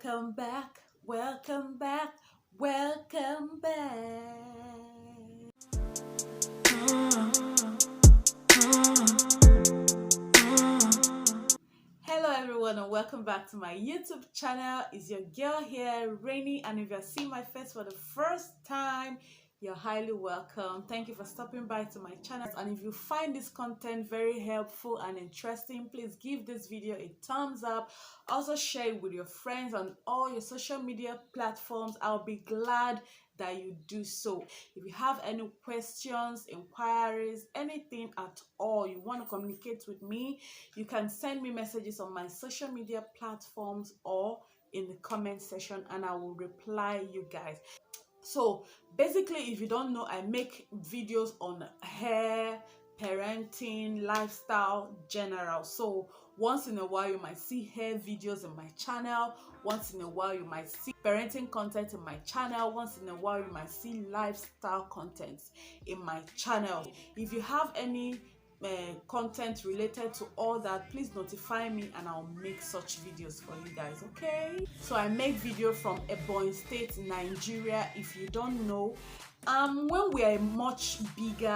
Welcome back, welcome back, welcome back. Hello everyone and welcome back to my YouTube channel. It's your girl here, Rennie, and if you're seeing my face for the first time, you're highly welcome. Thank you for stopping by to my channel, and if you find this content very helpful and interesting, please give this video a thumbs up. Also share it with your friends on all your social media platforms. I'll be glad that you do so. If you have any questions, inquiries, anything at all you want to communicate with me, you can send me messages on my social media platforms or in the comment section and I will reply you guys. So basically, if you don't know, I make videos on hair, parenting, lifestyle, general. So once in a while you might see hair videos in my channel, once in a while you might see parenting content in my channel, once in a while you might see lifestyle content in my channel. If you have any content related to all that, please notify me and I'll make such videos for you guys. Okay, so I make video from Ebonyi State, Nigeria. If you don't know, when we are much bigger,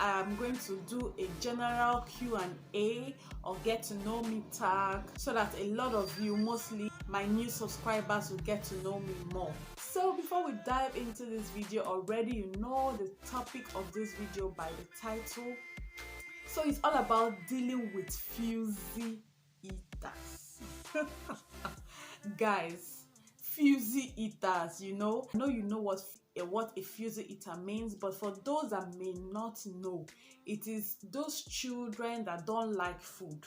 I'm going to do a general Q&A or get to know me tag, so that a lot of you, mostly my new subscribers, will get to know me more. So before we dive into this video, already you know the topic of this video by the title. So it's all about dealing with Fussy eaters. Guys, Fussy eaters, I know you know what a Fussy eater means, but for those that may not know, it is those children that don't like food,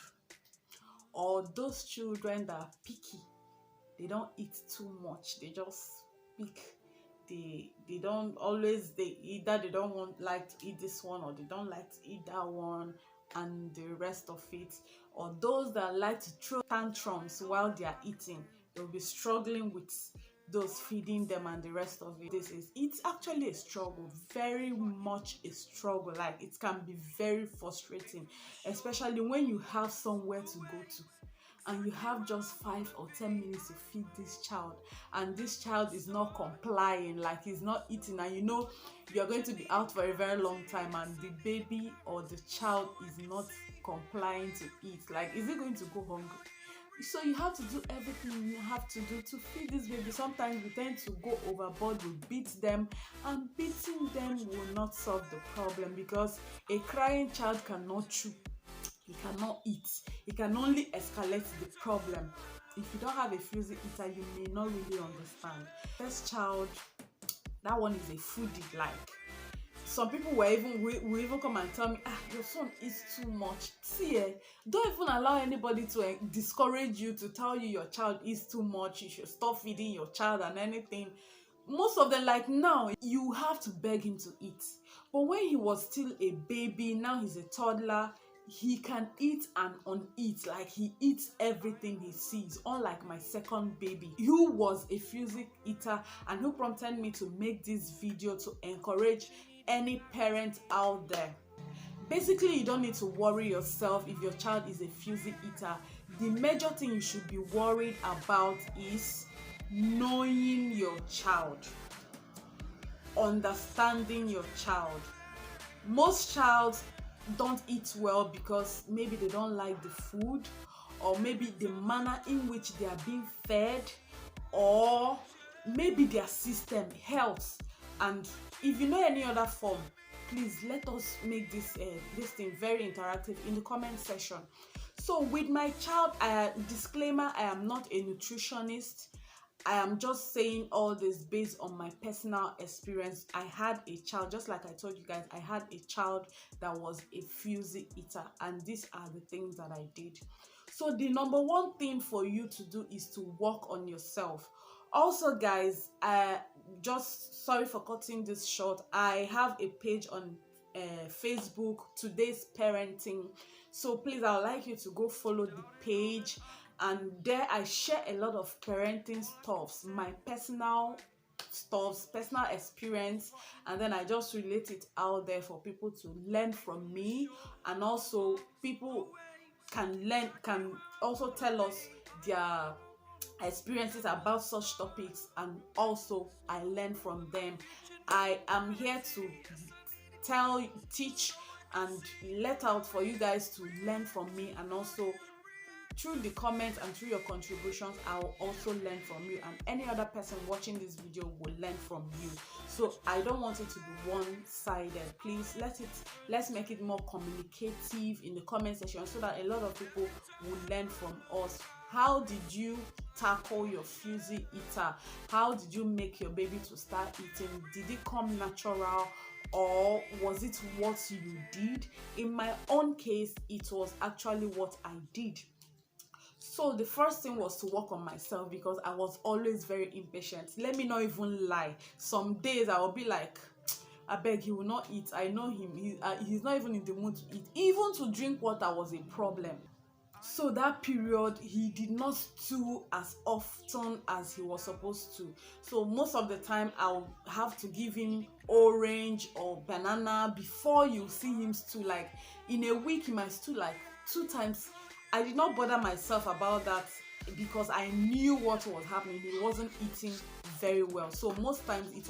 or those children that are picky. They don't eat too much, they just pick. They don't always, either they don't like to eat this one, or they don't like to eat that one and the rest of it. Or those that like to throw tantrums while they are eating, they'll be struggling with those feeding them and the rest of it. It's actually a struggle, very much a struggle. Like, it can be very frustrating, especially when you have somewhere to go to and you have just 5 or 10 minutes to feed this child, and this child is not complying, like he's not eating, and you know you're going to be out for a very long time and the baby or the child is not complying to eat. Like, is it going to go hungry? So you have to do everything you have to do to feed this baby. Sometimes we tend to go overboard, we beat them, and beating them will not solve the problem, because a crying child cannot chew, he cannot eat, it can only escalate the problem. If you don't have a Fussy eater, you may not really understand. First child, that one is a foodie. Like, some people will even come and tell me, your son eats too much. See, don't even allow anybody to discourage you, to tell you your child eats too much, you should stop feeding your child and anything. Most of them, like, now you have to beg him to eat. But when he was still a baby, now he's a toddler, he can eat and uneat. Like, he eats everything he sees, unlike my second baby, who was a Fussy eater and who prompted me to make this video to encourage any parent out there. Basically, you don't need to worry yourself if your child is a Fussy eater. The major thing you should be worried about is knowing your child, understanding your child. Most childs don't eat well because maybe they don't like the food, or maybe the manner in which they are being fed, or maybe their system, health. And if you know any other form, please let us make this thing very interactive in the comment section. So with my child, disclaimer, I am not a nutritionist. I am just saying all this based on my personal experience. I had a child, just like I told you guys, I had a child that was a Fussy eater, and these are the things that I did. So the number one thing for you to do is to work on yourself. Also, guys, just sorry for cutting this short, I have a page on Facebook, Today's Parenting. So please, I would like you to go follow the page, and there I share a lot of parenting stuffs, my personal stuffs, personal experience, and then I just relate it out there for people to learn from me. And also people can also tell us their experiences about such topics, and also I learn from them. I am here to teach and let out for you guys to learn from me, and also through the comments and through your contributions, I'll also learn from you, and any other person watching this video will learn from you. So I don't want it to be one-sided. Please let's make it more communicative in the comment section, so that a lot of people will learn from us. How did you tackle your Fussy eater? How did you make your baby to start eating? Did it come natural, or was it what you did? In my own case, it was actually what I did. So the first thing was to work on myself, because I was always very impatient. Let me not even lie. Some days I will be like, I beg, he will not eat. I know him. He's not even in the mood to eat. Even to drink water was a problem. So that period, he did not stew as often as he was supposed to. So most of the time, I'll have to give him orange or banana before you see him stew. Like in a week, he might stew like 2 times. I did not bother myself about that, because I knew what was happening. He wasn't eating very well. So most times he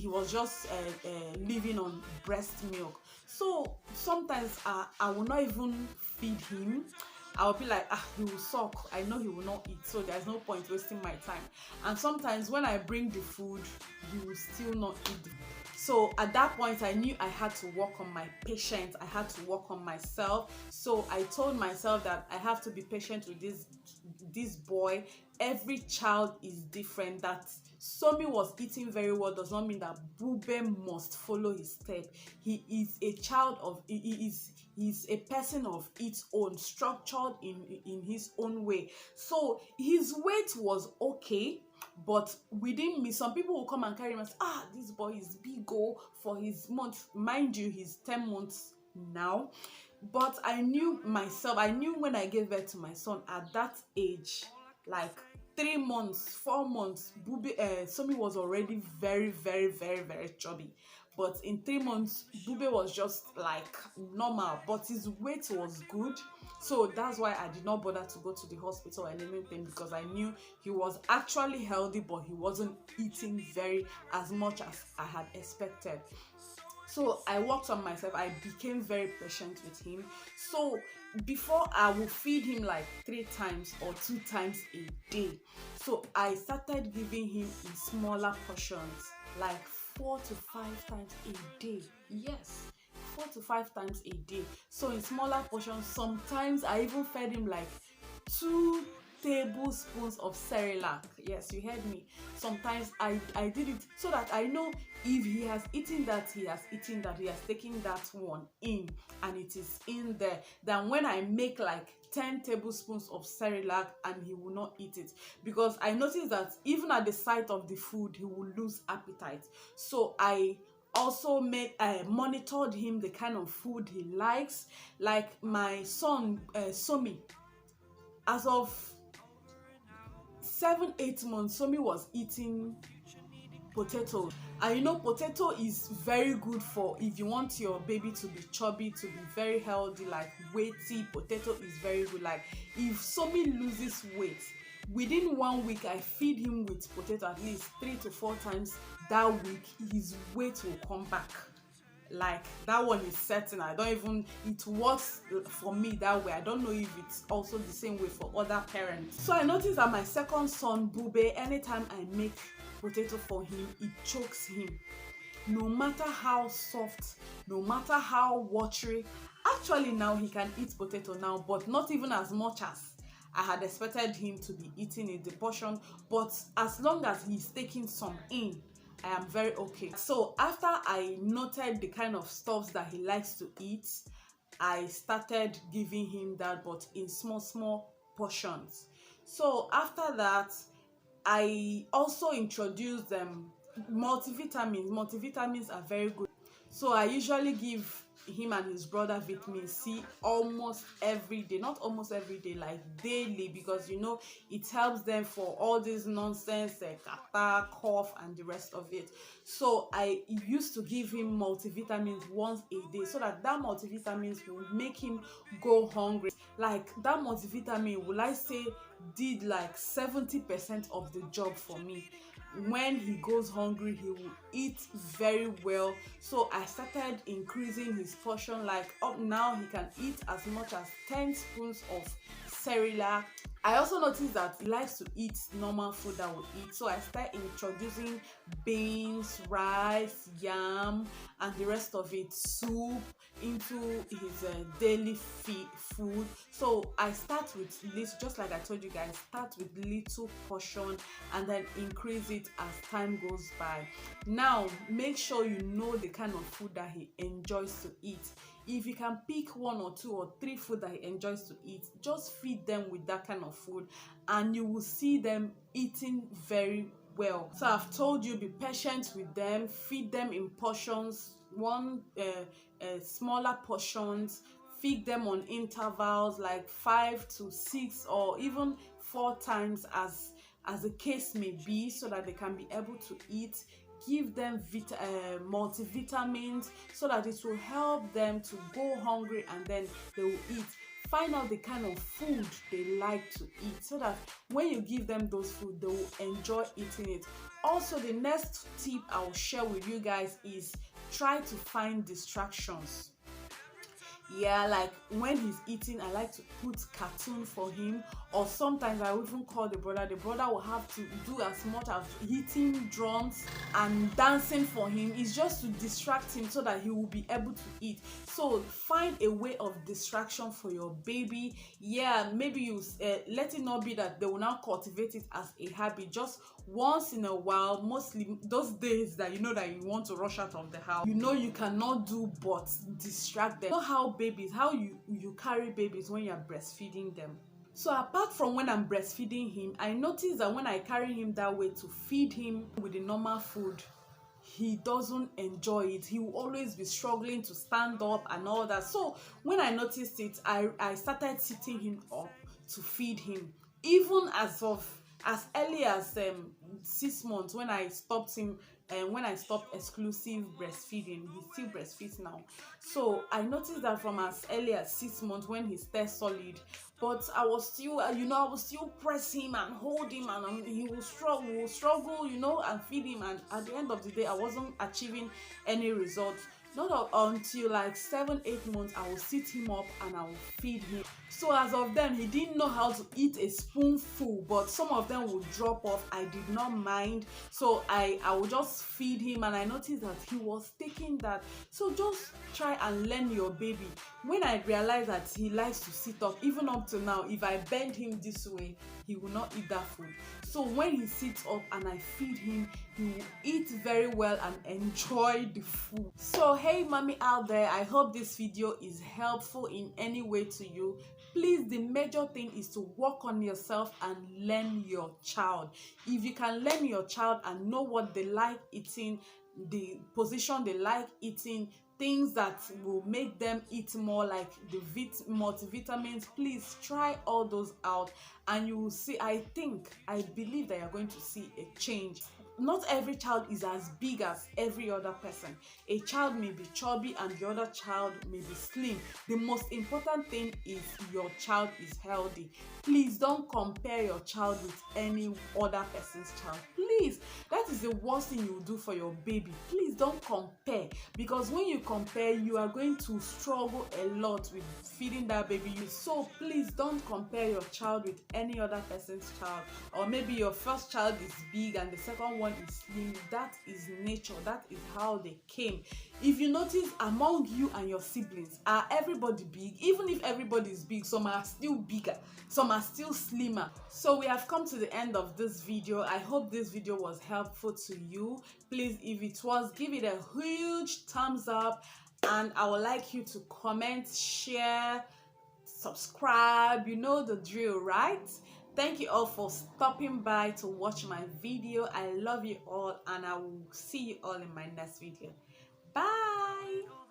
was just living on breast milk. So sometimes I will not even feed him. I will be like, he will suck. I know he will not eat, so there's no point wasting my time. And sometimes when I bring the food, he will still not eat. So at that point, I knew I had to work on my patience. I had to work on myself. So I told myself that I have to be patient with this boy. Every child is different. That Somi was eating very well does not mean that Bube must follow his step. He is a child of, he's a person of its own, structured in his own way. So his weight was okay, but within me, some people will come and carry him and say, this boy is big for his month. Mind you, he's 10 months now. But I knew myself. I knew when I gave birth to my son at that age, like 3 months, 4 months, Somi was already very, very, very, very chubby. But in 3 months, Bube was just like normal, but his weight was good. So that's why I did not bother to go to the hospital or anything, because I knew he was actually healthy, but he wasn't eating as much as I had expected. So I worked on myself. I became very patient with him. So before, I would feed him like 3 times or 2 times a day. So I started giving him in smaller portions, like 4 to 5 times a day. Yes, 4 to 5 times a day. So in smaller portions, sometimes I even fed him like 2 tablespoons of Cerelac. Yes, you heard me. Sometimes I did it so that I know if he has eaten that, he has taken that one in, and it is in there. Then when I make like 10 tablespoons of Cerelac, and he will not eat it, because I noticed that even at the sight of the food, he will lose appetite. So I also monitored him, the kind of food he likes. Like my son Somi, as of 7-8 months, Somi was eating potato. And you know, potato is very good for, if you want your baby to be chubby, to be very healthy, like weighty, potato is very good. Like if Somi loses weight, within 1 week, I feed him with potato at least 3 to 4 times that week, his weight will come back. Like that one is certain. It works for me that way. I don't know if it's also the same way for other parents. So I noticed that my second son Bube, anytime I make potato for him, it chokes him. No matter how soft, no matter how watery. Actually now he can eat potato now, but not even as much as I had expected him to be eating in the portion. But as long as he's taking some in, I am very okay. So after I noted the kind of stuffs that he likes to eat, I started giving him that, but in small portions. So after that, I also introduced multivitamins. Multivitamins are very good. So I usually give him and his brother vitamin C almost every day. Not almost every day, like daily, because you know it helps them for all this nonsense, catarrh, cough, and the rest of it. So I used to give him multivitamins once a day, so that multivitamins will make him go hungry. Like that multivitamin, will I say did like 70% of the job for me. When he goes hungry, he will eat very well, so I started increasing his portion. Like up now he can eat as much as 10 spoons of cereal. I also noticed that he likes to eat normal food that we eat, so I started introducing beans, rice, yam, and the rest of it, soup, into his daily food. So I start with this, just like I told you guys, start with little portion and then increase it as time goes by. Now make sure you know the kind of food that he enjoys to eat. If you can pick 1 or 2 or 3 food that he enjoys to eat, just feed them with that kind of food and you will see them eating very well. So I've told you, be patient with them, feed them in portions, smaller portions, feed them on intervals like 5 to 6 or even 4 times as the case may be, so that they can be able to eat. Give them multivitamins so that it will help them to go hungry and then they will eat. Find out the kind of food they like to eat so that when you give them those food, they will enjoy eating it. Also, the next tip I will share with you guys is try to find distractions. Yeah, like when he's eating, I like to put cartoon for him, or sometimes I even call the brother will have to do as much as hitting drums and dancing for him. It's just to distract him so that he will be able to eat. So find a way of distraction for your baby. Yeah, maybe you let it not be that they will now cultivate it as a habit. Just once in a while, mostly those days that you know that you want to rush out of the house, you know you cannot do but distract them. You know how you carry babies when you're breastfeeding them. So apart from when I'm breastfeeding him, I notice that when I carry him that way to feed him with the normal food, he doesn't enjoy it. He will always be struggling to stand up and all that. So when I noticed it, I started sitting him up to feed him. Even as early as 6 months, when I stopped him and when I stopped exclusive breastfeeding, he still breastfeeds now. So I noticed that from as early as 6 months when he's still solid, but I was still I will still press him and hold him, and he will struggle, and feed him, and at the end of the day I wasn't achieving any results. Not until like 7-8 months I will sit him up and I will feed him. So as of then, he didn't know how to eat a spoonful, but some of them would drop off. I did not mind, so I would just feed him, and I noticed that he was taking that. So just try and learn your baby. When I realized that he likes to sit up, even up to now, if I bend him this way, he will not eat that food. So when he sits up and I feed him, he will eat very well and enjoy the food. So hey mommy out there, I hope this video is helpful in any way to you. Please, the major thing is to work on yourself and learn your child. If you can learn your child and know what they like eating, the position they like eating, things that will make them eat more, like the multivitamins, please try all those out and you will see, I believe that you're going to see a change. Not every child is as big as every other person. A child may be chubby and the other child may be slim. The most important thing is your child is healthy. Please don't compare your child with any other person's child. Please, that is the worst thing you do for your baby. Please don't compare, because when you compare, you are going to struggle a lot with feeding that baby. So please don't compare your child with any other person's child. Or maybe your first child is big and the second one is slim. That is nature. That is how they came. If you notice, among you and your siblings, are everybody big? Even if everybody is big, some are still bigger, some are still slimmer. So we have come to the end of this video. I hope this video was helpful to you. Please, if it was, give it a huge thumbs up, and I would like you to comment, share, subscribe. You know the drill, right? Thank you all for stopping by to watch my video. I love you all, and I will see you all in my next video. Bye.